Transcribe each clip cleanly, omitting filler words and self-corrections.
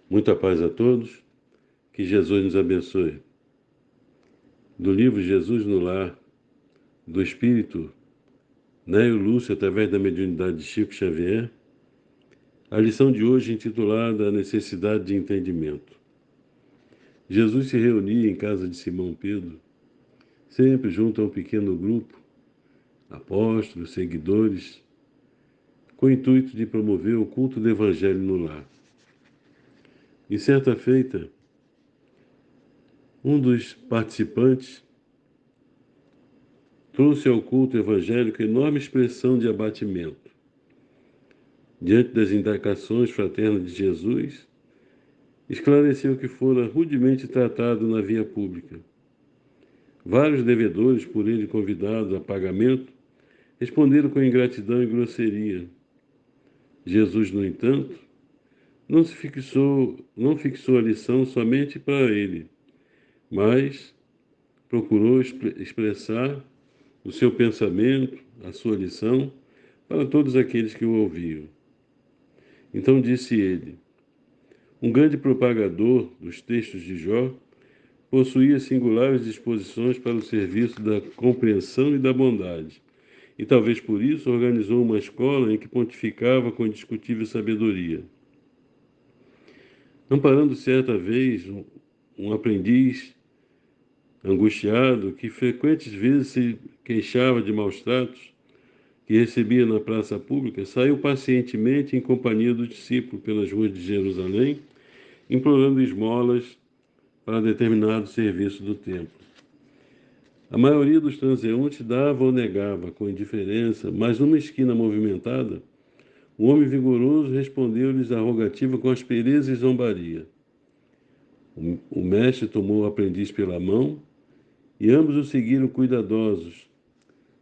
Muita paz a todos, que Jesus nos abençoe. Do livro Jesus no Lar, do Espírito Nélio Lúcio, através da mediunidade de Chico Xavier, a lição de hoje intitulada A Necessidade de Entendimento. Jesus se reunia em casa de Simão Pedro, sempre junto a um pequeno grupo, apóstolos, seguidores, com o intuito de promover o culto do Evangelho no lar. E certa feita, um dos participantes trouxe ao culto evangélico enorme expressão de abatimento. Diante das indagações fraternas de Jesus, esclareceu que fora rudemente tratado na via pública. Vários devedores, por ele convidados a pagamento, responderam com ingratidão e grosseria. Jesus, no entanto, não fixou a lição somente para ele, mas procurou expressar o seu pensamento, a sua lição, para todos aqueles que o ouviam. Então disse ele: um grande propagador dos textos de Jó possuía singulares disposições para o serviço da compreensão e da bondade, e talvez por isso organizou uma escola em que pontificava com indiscutível sabedoria. Amparando certa vez um aprendiz angustiado que frequentes vezes se queixava de maus tratos que recebia na praça pública, saiu pacientemente em companhia do discípulo pelas ruas de Jerusalém, implorando esmolas para determinado serviço do templo. A maioria dos transeuntes dava ou negava com indiferença, mas numa esquina movimentada, o homem vigoroso respondeu-lhes a rogativa com aspereza e zombaria. O mestre tomou o aprendiz pela mão e ambos o seguiram cuidadosos.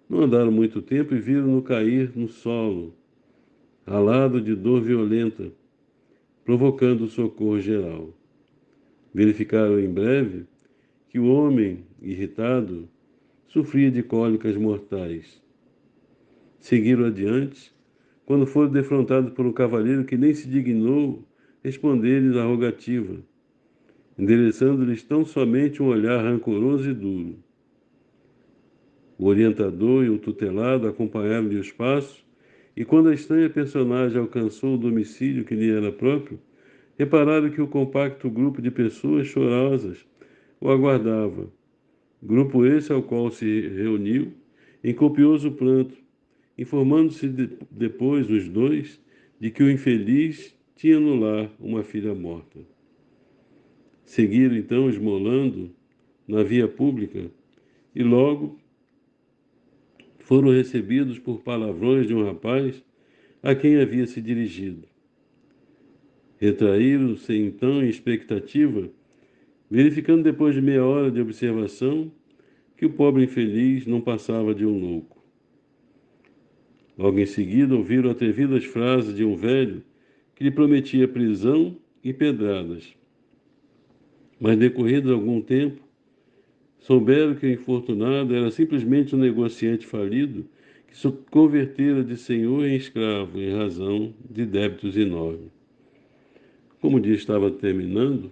Não andaram muito tempo e viram-no cair no solo, ralado de dor violenta, provocando o socorro geral. Verificaram em breve que o homem, irritado, sofria de cólicas mortais. Seguiram adiante, quando foram defrontados por um cavalheiro que nem se dignou responder-lhes a rogativa, endereçando-lhes tão somente um olhar rancoroso e duro. O orientador e o tutelado acompanharam-lhe os passos, e quando a estranha personagem alcançou o domicílio que lhe era próprio, repararam que o compacto grupo de pessoas chorosas o aguardava. Grupo esse ao qual se reuniu em copioso pranto, informando-se depois os dois de que o infeliz tinha no lar uma filha morta. Seguiram então esmolando na via pública e logo foram recebidos por palavrões de um rapaz a quem havia se dirigido. Retraíram-se então em expectativa, verificando depois de meia hora de observação que o pobre infeliz não passava de um louco. Logo em seguida ouviram atrevidas frases de um velho que lhe prometia prisão e pedradas. Mas decorrido algum tempo, souberam que o infortunado era simplesmente um negociante falido que se convertera de senhor em escravo em razão de débitos enormes. Como o dia estava terminando,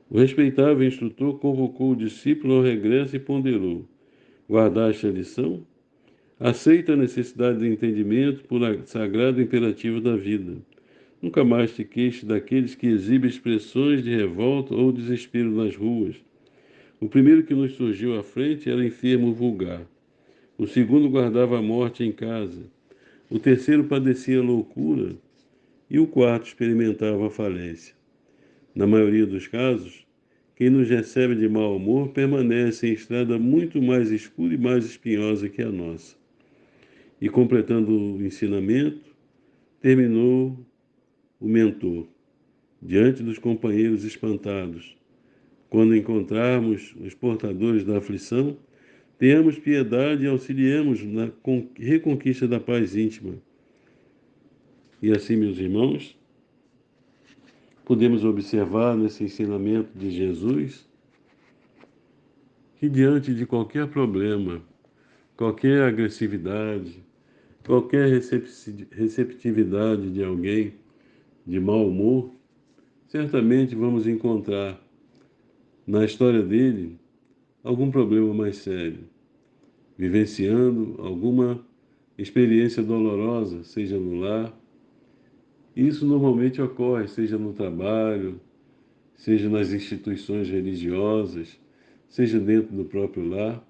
o respeitável instrutor convocou o discípulo ao regresso e ponderou: guardaste a lição? Aceita a necessidade de entendimento por sagrado imperativo da vida. Nunca mais te queixes daqueles que exibem expressões de revolta ou desespero nas ruas. O primeiro que nos surgiu à frente era enfermo vulgar. O segundo guardava a morte em casa. O terceiro padecia loucura. E o quarto experimentava a falência. Na maioria dos casos, quem nos recebe de mau humor permanece em estrada muito mais escura e mais espinhosa que a nossa. E completando o ensinamento, terminou o mentor, diante dos companheiros espantados. Quando encontrarmos os portadores da aflição, tenhamos piedade e auxiliemos na reconquista da paz íntima. E assim, meus irmãos, podemos observar nesse ensinamento de Jesus que diante de qualquer problema, qualquer agressividade, qualquer receptividade de alguém, de mau humor, certamente vamos encontrar na história dele algum problema mais sério, vivenciando alguma experiência dolorosa, seja no lar. Isso normalmente ocorre, seja no trabalho, seja nas instituições religiosas, seja dentro do próprio lar.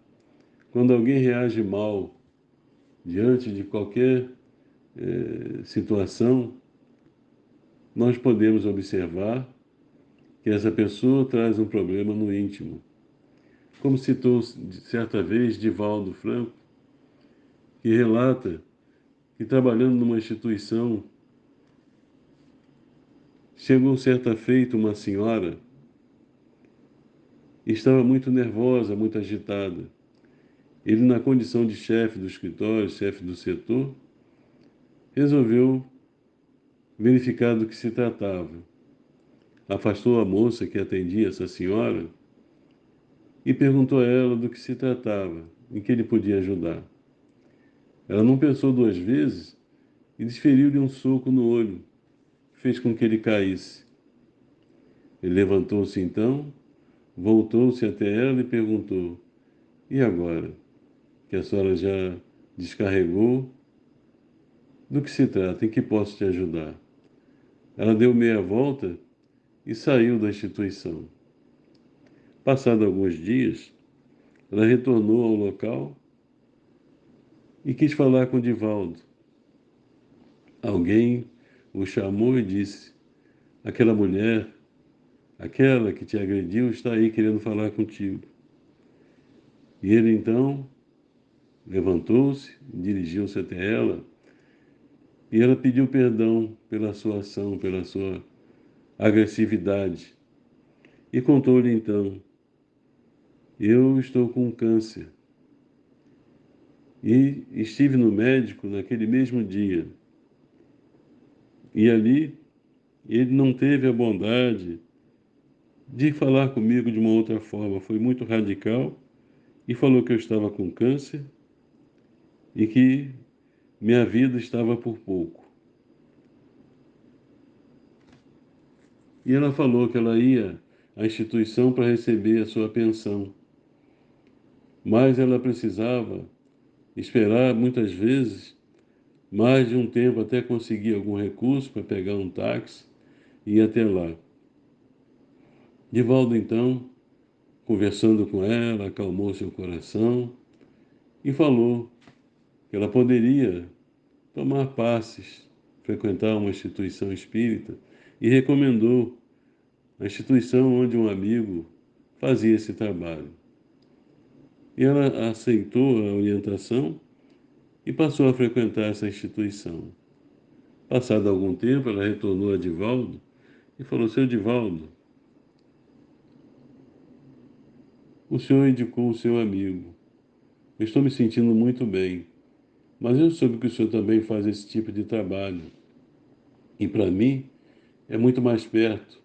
Quando alguém reage mal diante de qualquer situação, nós podemos observar que essa pessoa traz um problema no íntimo. Como citou certa vez Divaldo Franco, que relata que trabalhando numa instituição, chegou certa feita uma senhora e estava muito nervosa, muito agitada. Ele, na condição de chefe do escritório, chefe do setor, resolveu verificar do que se tratava. Afastou a moça que atendia essa senhora e perguntou a ela do que se tratava, em que ele podia ajudar. Ela não pensou duas vezes e desferiu-lhe um soco no olho, que fez com que ele caísse. Ele levantou-se então, voltou-se até ela e perguntou: "E agora, que a senhora já descarregou, do que se trata? Em que posso te ajudar?" Ela deu meia volta e saiu da instituição. Passado alguns dias, ela retornou ao local e quis falar com Divaldo. Alguém o chamou e disse: "Aquela mulher, aquela que te agrediu, está aí querendo falar contigo." E ele então levantou-se, dirigiu-se até ela e ela pediu perdão pela sua ação, pela sua agressividade. E contou-lhe então: "Eu estou com câncer e estive no médico naquele mesmo dia. E ali ele não teve a bondade de falar comigo de uma outra forma, foi muito radical e falou que eu estava com câncer e que minha vida estava por pouco." E ela falou que ela ia à instituição para receber a sua pensão, mas ela precisava esperar muitas vezes mais de um tempo até conseguir algum recurso para pegar um táxi e ir até lá. Divaldo, então, conversando com ela, acalmou seu coração e falou que ela poderia tomar passes, frequentar uma instituição espírita e recomendou a instituição onde um amigo fazia esse trabalho. E ela aceitou a orientação e passou a frequentar essa instituição. Passado algum tempo, ela retornou a Divaldo e falou: "Seu Divaldo, o senhor indicou o seu amigo. Eu estou me sentindo muito bem, mas eu soube que o senhor também faz esse tipo de trabalho. E para mim é muito mais perto.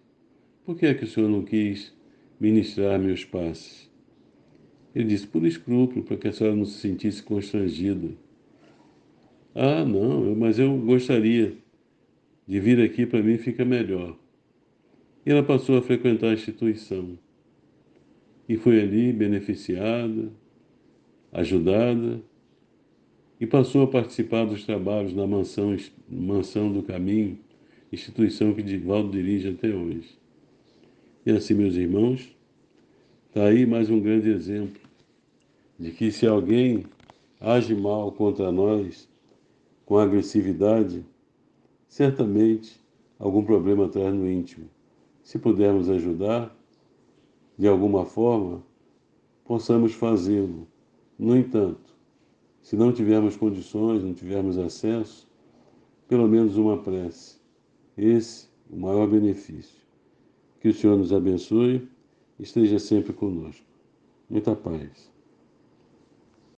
Por que é que o senhor não quis ministrar meus passes?" Ele disse: "Por escrúpulo, para que a senhora não se sentisse constrangida." "Ah, não, mas eu gostaria de vir aqui, para mim fica melhor." E ela passou a frequentar a instituição. E foi ali beneficiada, ajudada, e passou a participar dos trabalhos na Mansão do Caminho, instituição que Divaldo dirige até hoje. E assim, meus irmãos, está aí mais um grande exemplo de que se alguém age mal contra nós, com agressividade, certamente algum problema traz no íntimo. Se pudermos ajudar, de alguma forma, possamos fazê-lo. No entanto, se não tivermos condições, não tivermos acesso, pelo menos uma prece. Esse é o maior benefício. Que o Senhor nos abençoe e esteja sempre conosco. Muita paz.